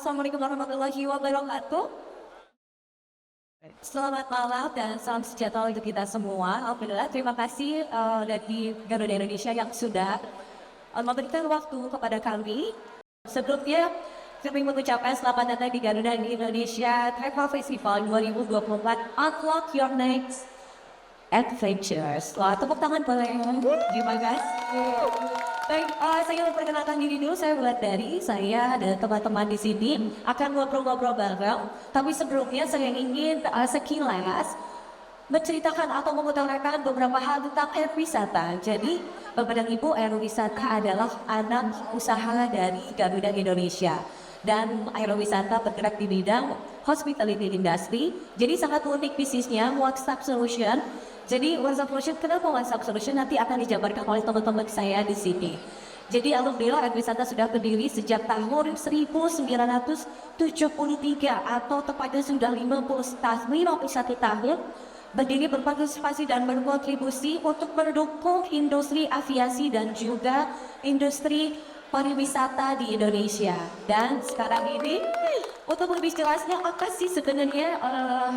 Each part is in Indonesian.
Assalamualaikum warahmatullahi wabarakatuh. Selamat malam dan salam sejahtera untuk kita semua. Alhamdulillah, terima kasih dari Garuda Indonesia yang sudah memberikan waktu kepada kami. Sebelumnya, kami mengucapkan selamat datang di Garuda Indonesia Travel Festival 2024 Unlock Your Next Adventures. Wah, tepuk tangan boleh. Terima kasih. Baik, saya memperkenalkan diri dulu. Saya Wulandari. Saya dan teman-teman di sini akan ngobrol-ngobrol bareng. Tapi sebelumnya saya ingin sekilas menceritakan atau mengutarakan beberapa hal tentang aerowisata. Jadi, Bapak dan Ibu, aerowisata adalah anak usaha dari Garuda Indonesia. Dan aerowisata bergerak di bidang hospitality industry. Jadi sangat unik bisnisnya, One Stop Solution. Jadi One Stop Solution, kenapa One Stop Solution nanti akan dijabarkan oleh teman-teman saya di sini. Jadi alhamdulillah aerowisata sudah berdiri sejak tahun 1973 atau tepatnya sudah 51 tahun. Berdiri berpartisipasi dan berkontribusi untuk mendukung industri aviasi dan juga industri pariwisata di Indonesia. Dan sekarang ini untuk lebih jelasnya apa sih sebenarnya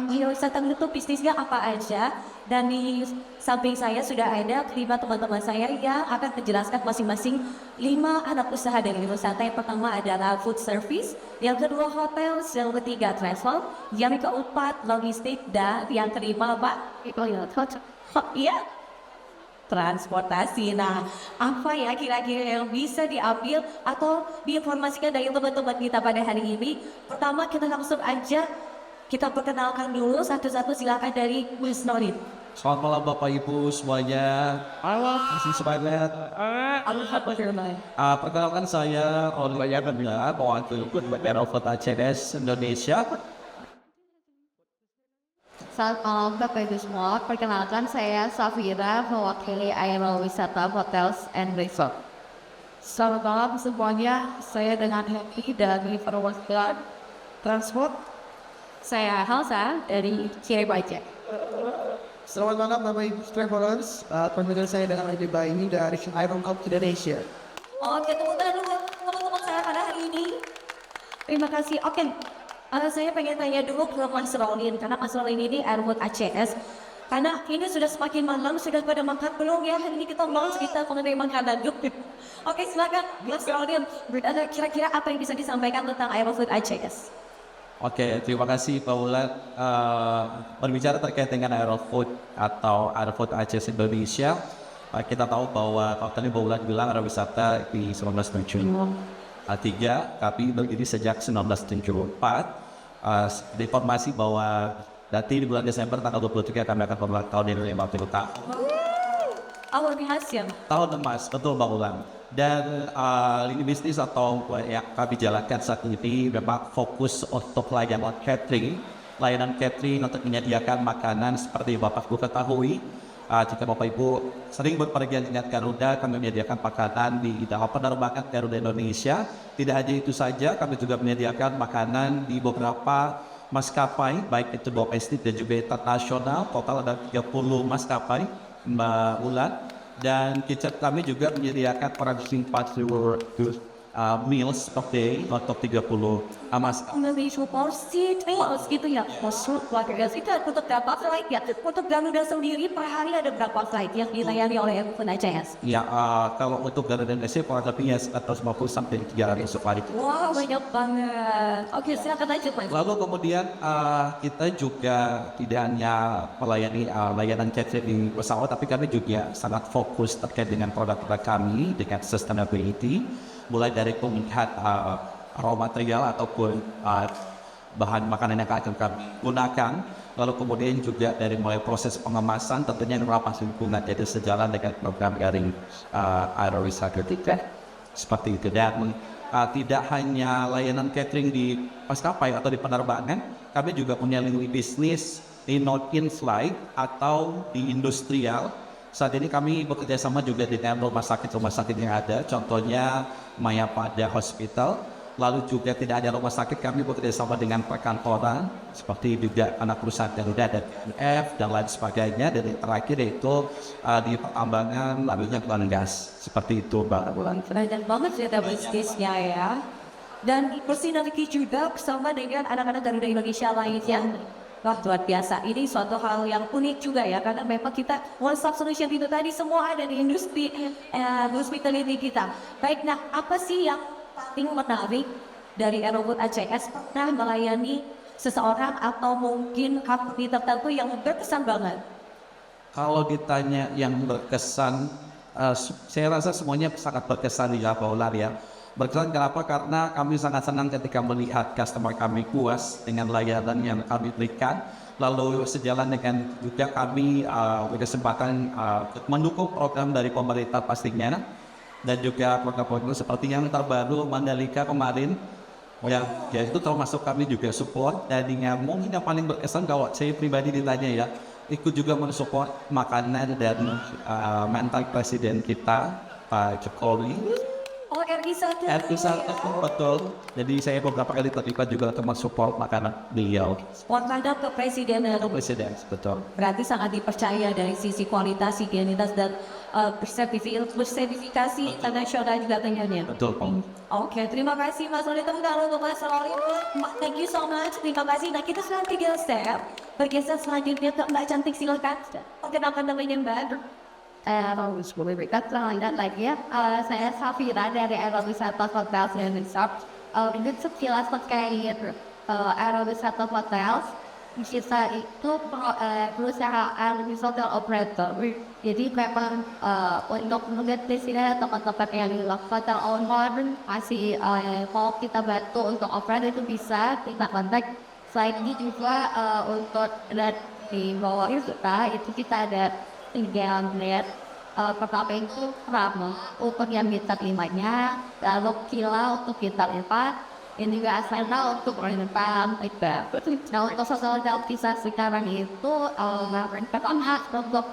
pariwisata itu bisnisnya apa aja, dan di samping saya sudah ada 5 teman-teman saya yang akan menjelaskan masing-masing 5 anak usaha dari pariwisata. Yang pertama adalah food service, yang kedua hotel, yang ketiga travel, yang keempat logistik, dan yang kelima transportasi. Nah, apa ya kira-kira yang bisa diambil atau diinformasikan dari teman-teman kita pada hari ini? Pertama, kita langsung aja kita perkenalkan dulu satu-satu. Silakan dari Ms. Norin. Selamat malam Bapak Ibu semuanya. Masih semangat. Alhamdulillah. Perkenalkan saya Oleh Yadnya, mewakili Aerofood ACS Indonesia. Selamat malam Bapak Ibu semua, perkenalkan saya Safira, mewakili Aerowisata Hotels and Resort. Selamat malam semuanya, saya dengan Happy dari Perwakilan Transport. Saya Halsa dari Cirebon. Selamat malam Bapak Ibu Travelers, perkenalkan saya dengan Adi Baini dari Aerofood Indonesia. Oke, tepuk tangan dulu teman-teman saya pada hari ini. Terima kasih. Oke, saya pengen tanya dulu ke Mas Rolin, karena Mas Rolin ini Aerofood ACS. Karena ini sudah semakin malam, sudah pada makan belum ya? Hari ini kita mau cerita mengenai makanan. Oke, silakan Mas Rolin. Kira-kira apa yang bisa disampaikan tentang Aerofood ACS? Oke, terima kasih Pak Wulan. Berbicara terkait dengan Aerofood atau Aerofood ACS Indonesia, kita tahu bahwa kalau tadi Pak Wulan bilang aerowisata di 1973, kami berdiri sejak 1974. Informasi bahwa nanti di bulan Desember tanggal 23 kami akan berulang tahun di Indonesia 50 tahun. Awal biasa. Tahun emas, betul Bang Ulang. Dan lini bisnis atau yang kami jalankan saat ini memang fokus untuk layanan catering. Layanan catering untuk menyediakan makanan seperti Bapak Ibu ketahui. Jika Bapak Ibu sering berpergian dengan Garuda, kami menyediakan makanan di dalam penerbangan Garuda Indonesia. Tidak hanya itu saja, kami juga menyediakan makanan di beberapa maskapai, baik itu domestik dan juga internasional. Total ada 30 maskapai, Mbak Ulan. Dan kami juga menyediakan produksi 40 meals per day untuk 30 maskapai. Indonesia porsi meals gitu ya. Masuk luar biasa. Itu untuk berapa flight ya? Untuk Garuda sendiri per hari ada berapa flight yang dilayani oleh Aerofood ACS? Ya, kalau untuk Garuda Indonesia kurang lebih 150 sampai 300 hari. Wow, banyak banget. Oke, silakan lanjut Mas. Lalu kemudian kita juga tidak hanya melayani layanan catering di pesawat, tapi kami juga sangat fokus terkait dengan produk-produk kami dengan sustainability, mulai dari pemilihan raw material ataupun bahan makanan yang akan kami gunakan, lalu kemudian juga dari mulai proses pengemasan tentunya yang ramah lingkungan, jadi sejalan dengan program dari aerowisata seperti itu. Dan tidak hanya layanan catering di maskapai atau di penerbangan, kami juga punya lini bisnis di non-in-flight atau di industrial. Saat ini kami bekerja sama juga dengan rumah sakit yang ada, contohnya Mayapada Hospital. Lalu juga tidak ada rumah sakit, kami bekerja sama dengan perkantoran, seperti juga anak perusahaan Garuda dan F dan lain sebagainya. Dan yang terakhir itu di pertambangan, lalunya pelan gas, seperti itu Mbak. Keren banget cerita bisnisnya ya. dan bersinergi juga bersama dengan anak-anak Garuda Indonesia lain yang luar biasa. Ini suatu hal yang unik juga ya, karena memang kita one stop solution itu tadi semua ada di industri hospitality kita. Baik, nah apa sih yang paling menarik dari Aerofood ACS pernah melayani seseorang atau mungkin company tertentu yang berkesan banget? Kalau ditanya yang berkesan, saya rasa semuanya sangat berkesan di Polar ya. Berkesan kenapa? Karena kami sangat senang ketika melihat customer kami puas dengan layanan yang kami berikan. Lalu sejalan dengan juga kami berkesempatan mendukung program dari pemerintah pastinya. Dan juga program-program seperti yang terbaru Mandalika kemarin. Ya itu termasuk kami juga support. Dan yang mungkin yang paling berkesan kalau saya pribadi ditanya ya, ikut juga mensupport makanan dan mantan presiden kita Pak Jokowi. Oh, RI1. Betul. Jadi saya beberapa kali terlibat juga untuk mensupport makanan beliau. Wakanda ke presiden Presiden, betul. berarti sangat dipercaya dari sisi kualitas, higienitas dan bersertifikasi internasional juga tentunya. Betul, Pak. Oke, terima kasih Mas Oli. Tepuk tangan untuk Mas Oli. Thank you so much. Terima kasih. Nah, kita sekarang 3 step. Bergeser selanjutnya ke Mbak Cantik, silakan. Perkenalkan namanya Mbak. Lanjut lagi ya, saya Safira dari Aerowisata Hotels dan Resort. Ini sekilas terkait Aerowisata Hotels. Kita itu perusahaan hotel operator. Jadi memang untuk mengerti sini teman-teman yang di hotel owner masih mau kita bantu untuk operate itu bisa kita kontak. Selain ini juga untuk di bawah itu kita ada 3 net. Pertama itu ramah untuk yang bintang 5-nya, lalu kila untuk bintang 4, ini juga asana untuk bintang 5. Nah untuk sosial bisa sekarang itu pertama untuk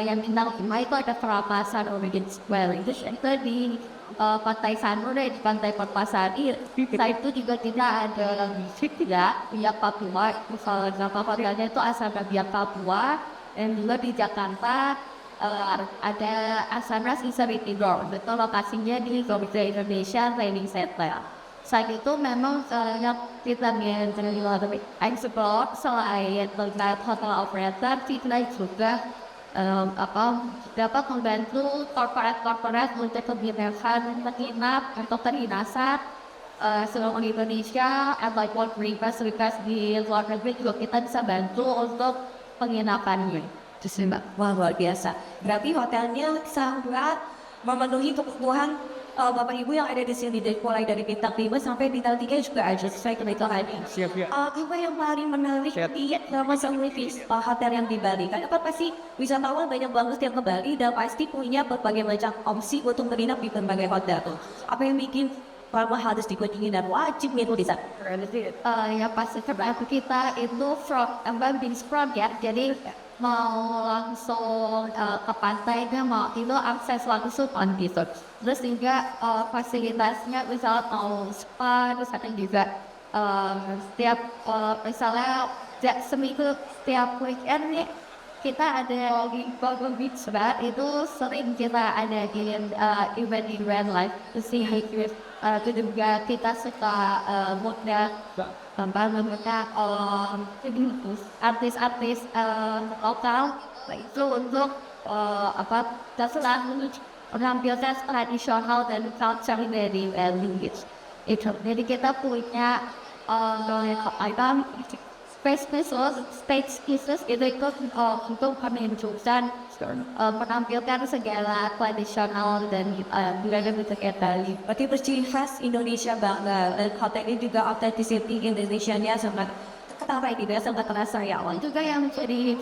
yang bintang 5 itu ada perapasan Origin Square itu di Pantai Sanur dan di Pantai Perpasari. Nah itu juga tidak ada musik tidak Biak Papua, misalnya hotelnya itu asana Biak Papua, dan juga di Jakarta ada asana Sincerity Door, betul lokasinya di Garuda Indonesia Training Center. Saat itu memang yang kita mengenai explore selain melihat hotel operator, kita juga dapat membantu korporat untuk kebijakan menginap atau penginasan seluruh Indonesia ataupun request di luar negeri juga kita bisa bantu untuk penginapannya. Wah, luar biasa. Berarti hotelnya sangat memenuhi kebutuhan Bapak Ibu yang ada di sini, mulai dari bintang 5 sampai bintang 3 juga ada sesuai kebutuhannya. Apa yang paling menarik di masa hotel yang di Bali? Karena pasti wisatawan banyak banget yang ke Bali dan pasti punya berbagai macam opsi untuk menginap di berbagai hotel. Apa yang bikin harus dikunjungi dan wajib itu di sana? Ya pasti terbaik kita itu from ya, jadi mau langsung ke pantai mau itu akses langsung on gitu. Terus juga fasilitasnya misalnya mau spa, terus ada juga setiap misalnya seminggu setiap weekend nih kita ada di Bogor Beach Bar, itu sering kita ada di event live sih. Itu juga kita suka moodnya artis-artis lokal itu untuk menampilkan tradisional dan culture dari Bali itu. Jadi kita punya stage pieces itu untuk menunjukkan menampilkan segala tradisional dan budaya Bali. Berarti berciri khas Indonesia banget. Dan hotel ini juga authenticity Indonesianya sangat ketara ini, sangat terasa ya. Itu juga yang jadi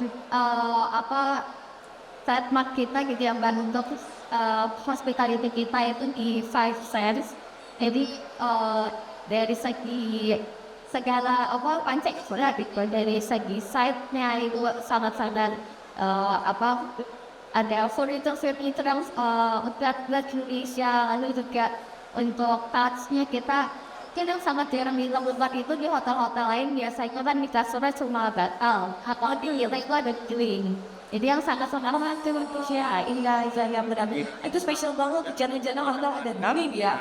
trademark kita gitu ya, untuk hospitality kita itu di 5 sense. Jadi dari segi segala pancasila gitu, dari segi site-nya itu sangat-sangat ada furniture yang untuk Indonesia, lalu juga untuk touch-nya kita yang sangat jarang ditemukan itu di hotel-hotel lain. Biasanya kan di kasurnya cuma batal atau di itu ada ceiling. Jadi yang sangat-sangat Ya, iya, yang benar. Itu spesial banget jalan-jalan Allah dan kami ya.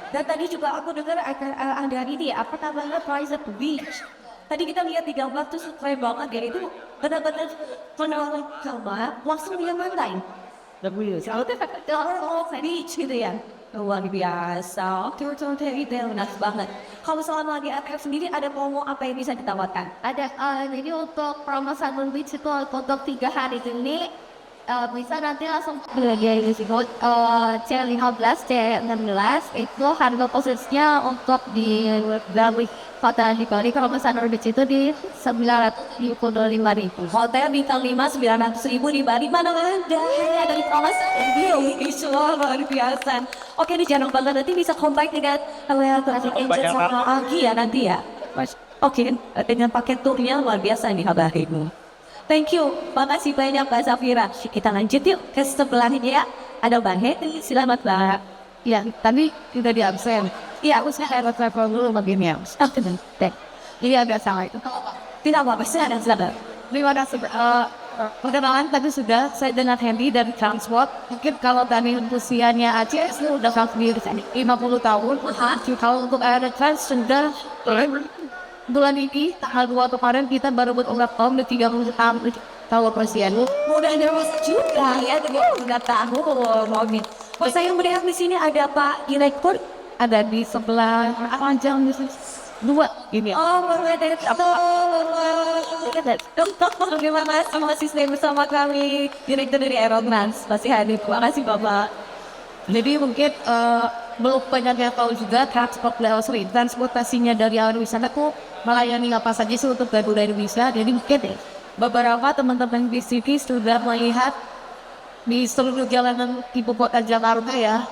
Dan tadi juga aku dengar akan ada ini apa namanya private beach. Tadi kita lihat di gambar tuh keren banget ya itu benar-benar penawaran kamar langsung di lantai. Kalau beach gitu ya. Luar biasa, turun itu menarik banget. Kalau selama di ATF sendiri ada promo apa yang bisa ditawarkan? ada jadi untuk promo Sunburn Beach itu untuk 3 hari ini bisa nanti langsung belajar di situ C15, C16 itu harga khususnya untuk di Bali Kota di Bali kalau Sunburn Beach itu di 975.000. Hotel bintang 5 900.000 di Bali mana ada dari promosi isu luar biasa. Oke nih jangan lupa nanti bisa kontak dengan Traffic Agent sama Agi ya nanti ya. Oke dengan paket turnya luar biasa nih kabarmu. Thank you, makasih banyak Mbak Safira. Kita lanjut yuk ke sebelah ini ya. Ada Bang Hedi, selamat Mbak. Ya, tadi udah di absen. Iya, Aku saya travel dulu begini ya. Ini agak salah itu. tidak apa-apa, silakan. Terima kasih. Perkenalan tadi sudah saya dengan Hendy dari Transport. Mungkin kalau tadi usianya ACS itu udah di 50 tahun. Kalau untuk Air Trans sudah bulan ini tanggal 2 kemarin kita baru berulang tahun di 30 tahun persian. Mudah dewasa juga ya, udah tahu mau nih. Saya yang melihat di sini ada Pak Direktur. Ada di sebelah panjang di sini. 2 ini. Oh, terima kasih masih stay bersama kami Direktur dari Aerotrans masih hadir. Terima kasih Bapak. Jadi mungkin belum banyak yang tahu juga transportasinya dari awal wisata tuh melayani apa saja sih untuk Garuda Indonesia. Jadi mungkin beberapa teman-teman di sini sudah melihat di seluruh jalanan ibu kota Jakarta ya.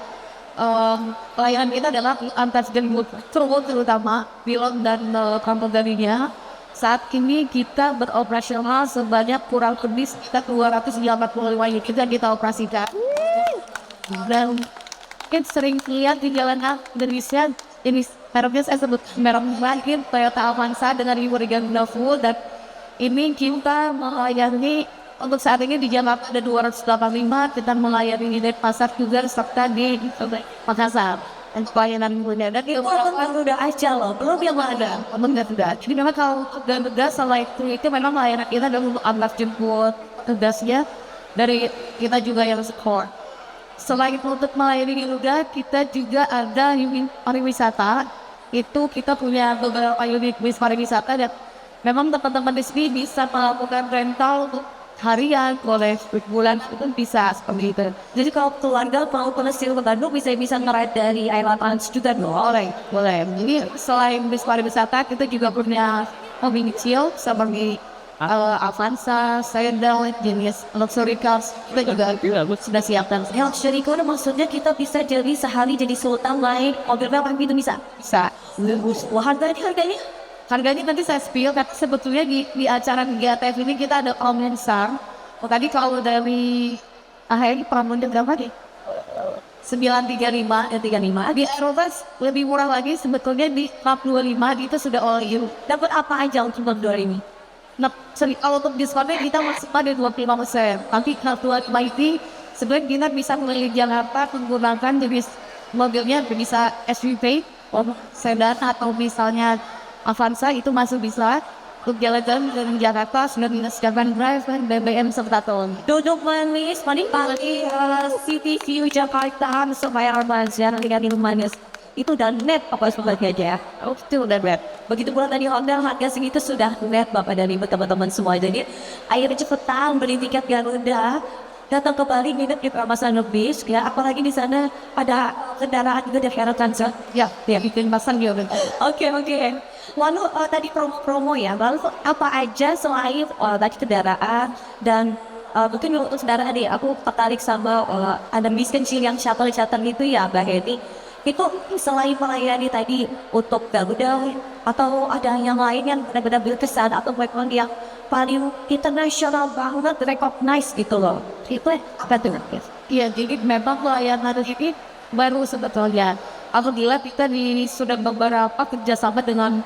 Pelayanan kita adalah antar jemput terutama pilot dan kampung darinya. Saat ini kita beroperasional sebanyak kurang lebih sekitar 285 unit kita operasikan. Dan mungkin sering lihat di jalanan Indonesia ini mereknya saya sebut merek terakhir Toyota Avanza dengan Garuda Full dan ini kita melayani untuk saat ini di Jakarta ada 285 kita melayani di pasar juga serta di Makassar dan pelayanan punya dan Itu udah aja loh, belum yang ada. sudah. Jadi memang kalau Garuda selain itu memang layanan kita adalah untuk antar jemput tugasnya dari kita juga yang support. Selain untuk melayani Garuda, kita juga ada unit pariwisata. Itu kita punya beberapa unit bis pariwisata dan memang teman-teman di sini bisa melakukan rental untuk harian, boleh bulan itu bisa seperti itu. Jadi kalau keluarga mau ke Bandung bisa ngeride dari Aerotrans juga dong. Boleh. Jadi selain bis pariwisata, kita juga punya mobil kecil seperti Avanza, Sandal, jenis luxury cars. Kita juga sudah siapkan. Luxury car maksudnya kita bisa jadi sehari jadi sultan naik mobil berapa itu bisa? Bisa. Wah harganya? Harganya nanti saya spill, tapi sebetulnya di acara GATF ini kita ada promo besar. Tadi kalau dari akhir promonya berapa nih? 935 Ya 35. di Aerotrans lebih murah lagi sebetulnya di 425 itu sudah all in. Dapat apa aja untuk berdua ini? Nah, kalau untuk diskonnya kita masih pada 25%. Tapi kalau ini sebenarnya kita bisa melihat Jakarta menggunakan jenis mobilnya bisa SUV, sedan atau misalnya Avanza itu masuk bisa untuk jalan-jalan dari Jakarta sudah disiapkan drive dan BBM serta tol. Duduk manis, menikmati City View Jakarta supaya Armansyah lihat di manis. Itu udah net apa sebagainya aja ya? Itu udah berat. Begitu pula tadi hotel harga segitu sudah net Bapak dari teman-teman semua. Jadi akhirnya cepetan beli tiket Garuda datang ke Bali minat di Ramasan lebih ya apalagi di sana ada kendaraan juga dari Aerotrans Ya, bikin pasang juga. Oke. Lalu tadi promo ya, lalu apa aja selain tadi kendaraan dan mungkin untuk kendaraan nih, aku tertarik sama ada bis kecil yang shuttle itu ya Mbak Hedi. Itu selain melayani tadi untuk Garuda atau ada yang lain yang benar-benar berkesan atau background yang paling internasional banget, recognize gitu loh. Itu apa tuh? Iya, jadi memang layanan ini baru sebetulnya. Apabila kita sudah beberapa kerjasama dengan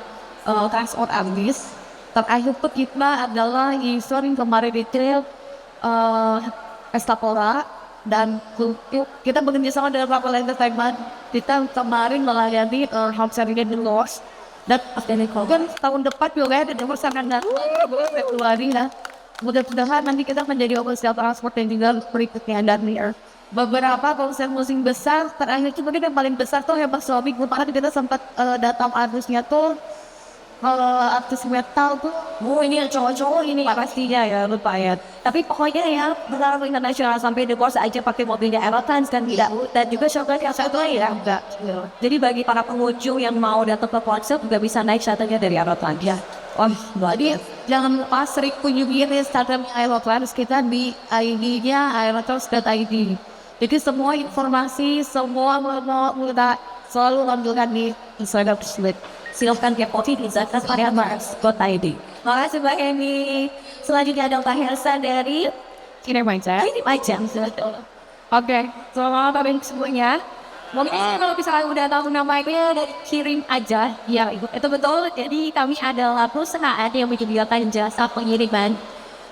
transport abis, terakhir pun kita adalah event kemarin detail Estapora dan kita bekerja sama dengan Travel Entertainment. Kita kemarin melayani Hamzah di Los dan kan tahun depan juga ada bersama dengan Februari lah. Mudah-mudahan nanti kita menjadi official transport dan juga berikutnya dan beberapa konser musik besar terakhir itu mungkin yang paling besar tuh Hebat Suami kemarin kita sempat datang artisnya tuh artis metal tuh. Oh ini yang cowok-cowok ini pastinya ya lupa ya. Tapi pokoknya ya benar internasional sampai The Boss aja pakai mobilnya Aerotrans kan tidak, dan juga shuttle yang satu lagi ya enggak. Jadi bagi para pengunjung yang mau datang ke konser juga bisa naik shuttle-nya dari Aerotrans ya. Jadi jangan lupa sering kunjungi Instagram Aerotrans kita di ID-nya aerotrans.id. Jadi semua informasi, semua kita selalu tampilkan di Instagram tersebut. Silahkan kepoin di Instagram.id. Makasih Mbak Emi. Selanjutnya ada Mbak Helsa dari Ini aja. Oke, selamat pagi semuanya. Mungkin kalau misalnya udah tahu namanya dari kirim aja, ya itu betul. Jadi kami adalah perusahaan yang menyediakan jasa pengiriman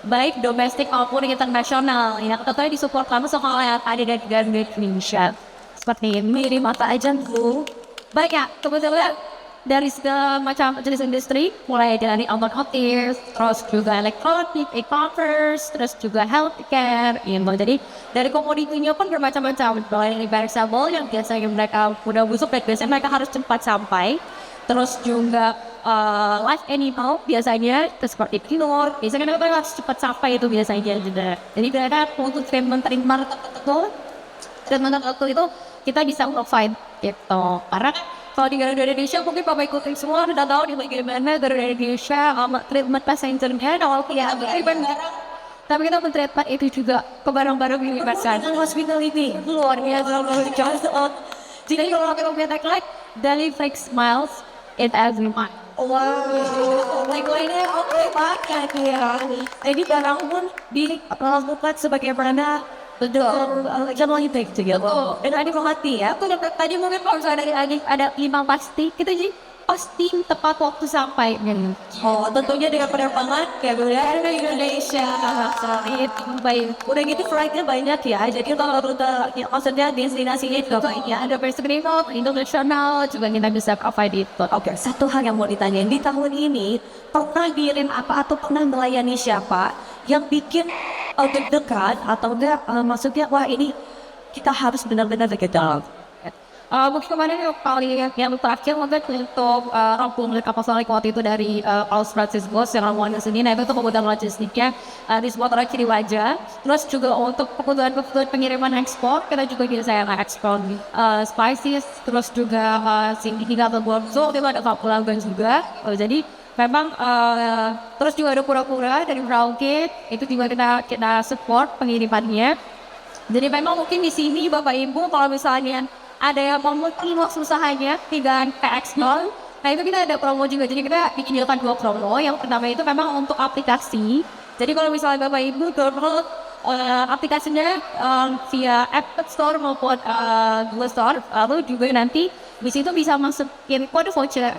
baik domestik maupun internasional. Yang tentunya disupport kami oleh yang ada dari Garuda Indonesia. Seperti ini, kirim apa aja tuh? Banyak, kebetulan dari segala macam jenis industri, mulai dari automotive, terus juga elektronik, e-commerce, terus juga healthcare, jadi dari komoditinya pun bermacam-macam. Mulai dari perishable yang biasanya mereka udah busuk dan biasanya mereka harus cepat sampai, terus juga live animal biasanya seperti telur, biasanya mereka harus cepat sampai itu biasanya juga. Jadi mereka untuk menerima tertentu itu kita bisa provide gitu, karena kalau di Garuda Indonesia mungkin Bapak ikutin semua udah tahu di bagaimana Garuda Indonesia treatment passengernya awal ya barang. Tapi kita men-treatment itu juga ke barang-barang yang diberikan. Hospitality luar biasa. Jadi kalau kita punya tagline deliver smiles in everyone. Wow, tagline-nya oke banget ya. Jadi barang pun dilakukan sebagai mana betul, jangan lagi together. Dan ada pengerti ya. Aku tadi mungkin kalau misalnya ada 5 pasti, kita jadi pasti tepat waktu sampai. Oh, tentunya dengan penerbangan Garuda Indonesia. Itu baik. Udah gitu flightnya banyak ya. Jadi kalau rute, maksudnya destinasinya juga banyak. Ada perspektif internasional juga kita bisa provide itu. Oke, satu hal yang mau ditanyain di tahun ini, pernah kirim apa atau pernah melayani siapa yang bikin deg-degan atau enggak, maksudnya wah ini kita harus benar-benar deg-degan. Mungkin kemarin yang terakhir mungkin untuk rampung kapal selam waktu itu dari Paus Francisco yang ramuannya sendiri, nah itu kebutuhan logistiknya di sebuah terakhir di wajah. Terus juga untuk kebutuhan pengiriman ekspor kita juga bisa yang ekspor spices, terus juga hingga ke Bordeaux itu ada kapulagan juga. Jadi memang terus juga ada pura-pura dari Merauke itu juga kita support pengirimannya. Jadi memang mungkin di sini Bapak Ibu kalau misalnya ada yang mau waktu usahanya tidak ke ekspor, nah itu kita ada promo juga. Jadi kita bikin 2 promo. Yang pertama itu memang untuk aplikasi. Jadi kalau misalnya Bapak Ibu download aplikasinya via App Store maupun Google Store, lalu juga nanti di situ bisa masukin kode voucher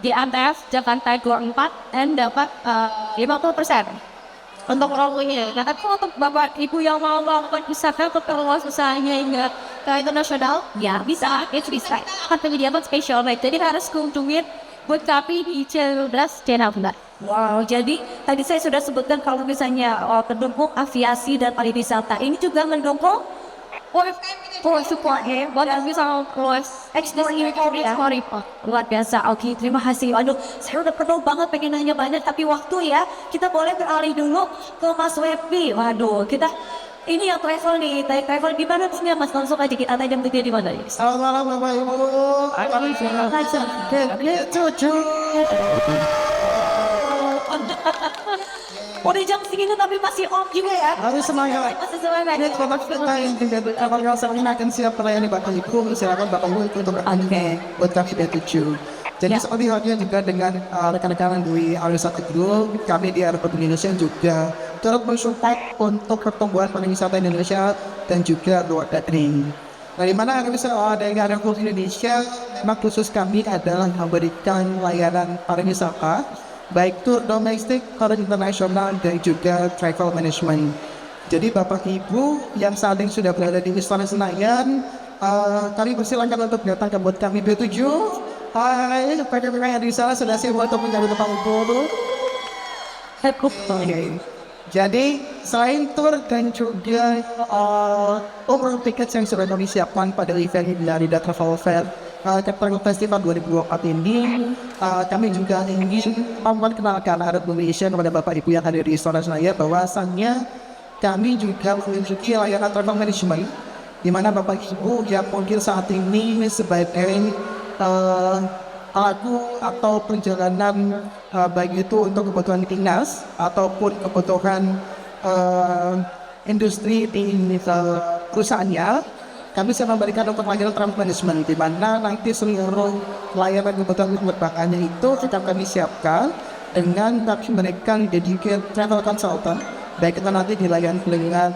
di ATF Jakarta 24 dan dapat 50% untuk promonya. Nah, tapi untuk Bapak Ibu yang mau melakukan usaha keperluan usahanya hingga ke internasional, ya bisa, itu bisa. Akan penyediaan spesial, jadi harus kunjungin buat kami di channel benar. Wow, jadi tadi saya sudah sebutkan kalau misalnya pendukung aviasi dan pariwisata ini juga mendukung support ya, buat bisa ekspor luar biasa. Oke, terima kasih. Aduh, saya udah penuh banget pengen nanya banyak, tapi waktu ya kita boleh beralih dulu ke Mas Wepi. Waduh, kita ini yang travel nih, travel di mana sih Mas? Langsung aja kita tanya dia di mana. Selamat malam Bapak Ibu. Udah jam segini tapi masih on juga ya? Harus semangat. Masih semangat. Ini kontak kita yang tidak apakah saya akan siap melayani Bapak Ibu. Silakan Bapak Ibu untuk bertanya buat kami dari 7. Jadi seperti halnya juga dengan rekan-rekan di Aerowisata Group, kami di Aeropuerto Indonesia juga turut mensupport untuk pertumbuhan pariwisata Indonesia dan juga luar negeri. Nah, di mana dari Aeropuerto Indonesia, memang khusus kami adalah memberikan layanan pariwisata, baik tur domestik, tur internasional, dan juga travel management. Jadi Bapak Ibu yang saat ini sudah berada di Istora Senayan, kami persilakan untuk datang ke booth kami B7. Hai, mereka yang di sana sudah siap untuk mencari tempat duduk. Oke. Jadi selain tour dan juga overall tiket yang sudah kami siapkan pada event dari Data Travel Fair Capital Festival 2024 ini, kami juga ingin memperkenalkan Arab Indonesia kepada Bapak Ibu yang hadir di Istora Senayan bahwasannya kami juga memiliki layanan travel management di mana Bapak Ibu yang mungkin saat ini sebagai pelaku atau perjalanan baik itu untuk kebutuhan dinas ataupun kebutuhan industri di perusahaannya, kami bisa memberikan untuk layanan travel management di mana nanti seluruh layanan kebutuhan penerbangannya itu sedang kami siapkan dengan kami memberikan dedicated travel consultant, baik itu nanti dilayani dengan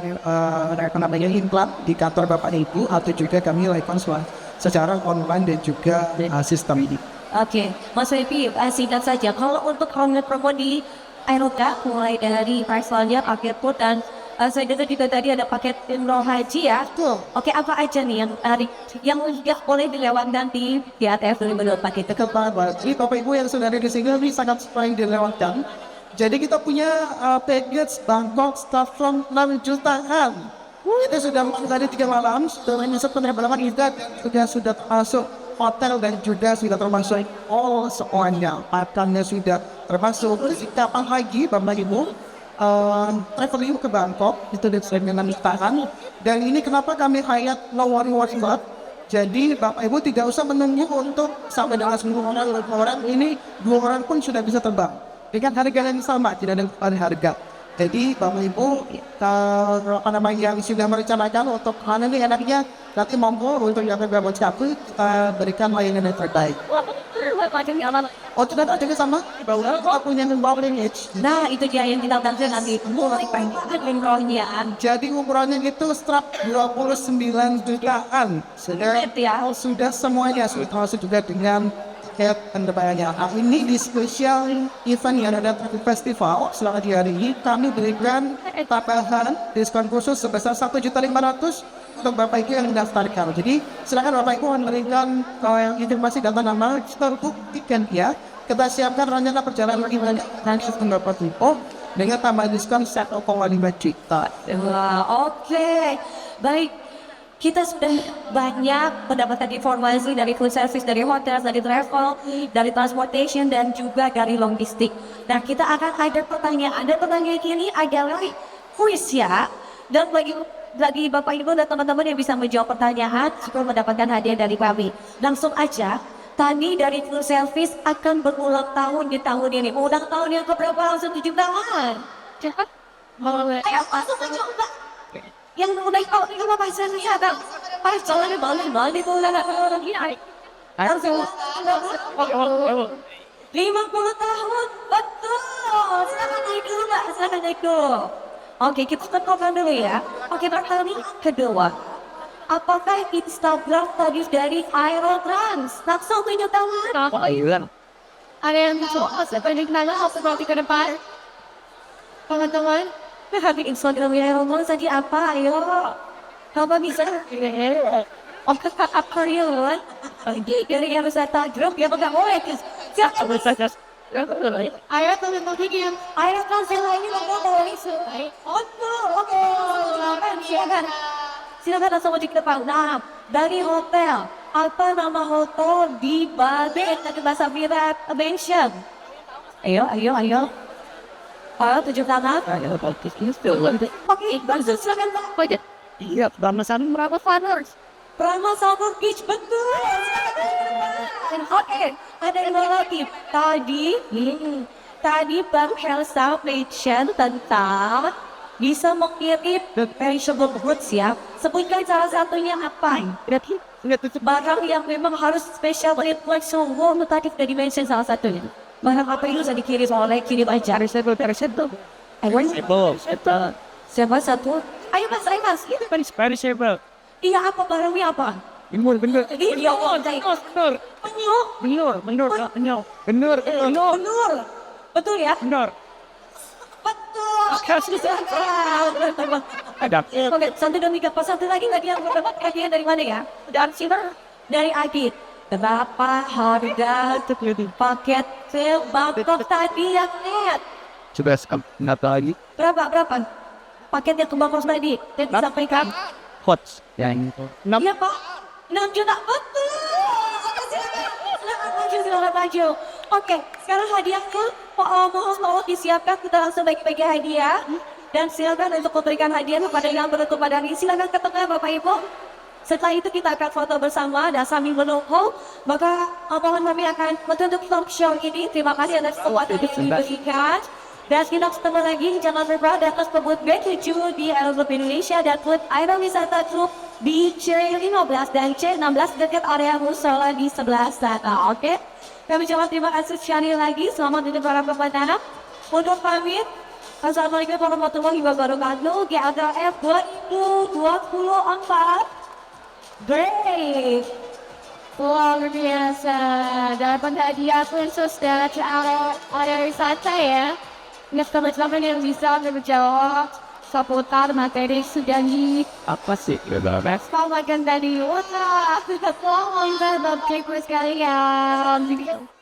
implant di kantor Bapak Ibu atau juga kami lakukan secara online dan juga sistem ini. Oke, Mas Wepi, singkat saja. Kalau untuk harga promo di Aeroka, mulai dari price nya, paket pun, dan saya dengar juga tadi ada paket umroh haji ya. Betul. Oke, apa aja nih yang nggak boleh dilewatkan di ATF menurut paket itu? Jadi Bapak Ibu yang sudah ada di sini ini sangat sering dilewatkan. Jadi kita punya package Bangkok start from 6 jutaan. Itu sudah dari 3 malam, sudah masuk penerbangan kita sudah masuk hotel dan juga sudah termasuk all semuanya. Makannya sudah termasuk. Kapan lagi Bapak Ibu traveling ke Bangkok itu dengan jutaan. Dan ini kenapa kami hayat no worry banget. Jadi Bapak Ibu tidak usah menunggu untuk sampai dengan 10 orang ini 2 orang pun sudah bisa terbang dengan harga yang sama, tidak ada harga. Jadi Bapak Ibu yang sudah merencanakan untuk hal ini enaknya nanti monggo untuk yang berbuat capek kita berikan layanan yang terbaik. Oh sudah ada sama? Bahwa aku punya bowling edge. Nah, itu dia yang kita tampil nanti. Mulai panjang umrohnya. Jadi umrohnya itu strap 29 jutaan. Sudah semuanya sudah masuk juga dengan tiket penerbangannya. Ini di spesial event yang ada di festival selama 3 hari ini kami berikan tambahan diskon khusus sebesar 1.500.000 untuk Bapak Ibu yang mendaftarkan. Jadi silakan Bapak Ibu memberikan informasi data nama kita buktikan ya. Kita siapkan rencana perjalanan nanti untuk Bapak Ibu dengan tambahan diskon 1,5 juta. Wah, oke. Baik. Kita sudah banyak mendapatkan informasi dari food service, dari hotel, dari travel, dari transportation, dan juga dari logistik. Nah, kita akan ada pertanyaan. Ada pertanyaan ini adalah quiz ya. Dan bagi Bapak Ibu dan teman-teman yang bisa menjawab pertanyaan, supaya mendapatkan hadiah dari kami. Langsung aja, tadi dari food service akan berulang tahun di tahun ini. Ulang tahun yang keberapa? Langsung 7 tahun. Cepat. Ayo, langsung mencoba. Yang udah kau ini apa pasal ni ada? Pas jalan balik pula orang ini. Langsung 50 tahun betul. Silakan naik dulu Mbak, silakan naik dulu. Oke, kita tekan dulu ya. Oke, pertanyaan kedua. Apakah Instagram tadi dari Aerotrans? Langsung tunjuk tangan. Ada yang coba seperti nanya apa berarti ke depan? Teman-teman, hari Instagram Aerotrans tadi apa? Ayo, coba bisa. Apa ya? Dari yang besar grup yang nggak boleh. Siapa? Ayo teman-teman yang Aerotrans yang lain nggak boleh. Oke. Silakan langsung maju ke depan. Nah, dari hotel, apa nama hotel di Bali dengan bahasa Virat Mansion? Ayo. Tunjuk tangan. Oke, langsung silakan Pak. Iya, Bamasan berapa Fathers? Brahma Salmon Beach, betul. Oke, ada yang lagi. Tadi Bang Helsa mention tentang bisa mengirim perishable goods ya. Sebutkan salah satunya apa? Barang yang memang harus special request semua tadi sudah dimention salah satunya. Barang apa itu bisa dikirim oleh kirim aja. Perishable. Siapa satu? Ayo mas. Perishable. Iya apa barangnya apa? Benar. Iya Betul ya? Benar. Betul. Ada. Oke, satu demi pas satu lagi yang berdapat hadiah dari mana ya? Dari Silver, dari Agit. Berapa harga paket sembako tadi yang net? Coba nggak lagi. Berapa? Paket yang kebakar tadi dan disampaikan. Hot. Yang itu. Iya Pak, 6 juta betul. Silakan maju. Oke, sekarang hadiahnya mohon tolong disiapkan, kita langsung bagi-bagi hadiah. Dan silakan untuk memberikan hadiah kepada yang beruntung pada hari. Silakan ke tengah Bapak Ibu. Setelah itu kita akan foto bersama dan sambil menunggu, maka mohon kami akan menutup talk show ini. Terima kasih atas kesempatan yang diberikan. Dan kita ketemu lagi, jangan lupa datang ke booth B7 di Aerogroup Indonesia dan booth Aerowisata Group di C15 dan C16 dekat area musola di sebelah sana, oke? Kami ucapkan terima kasih sekali lagi, selamat untuk para pemenang. Untuk pamit, Assalamualaikum warahmatullahi wabarakatuh. GAGF 2024. Great! Luar biasa, dapat hadiah khusus dari area wisata ya. Ini teman-teman yang bisa menjawab seputar materi sudah di Apa sih? sampaikan tadi. Wah, selamat sekali ya.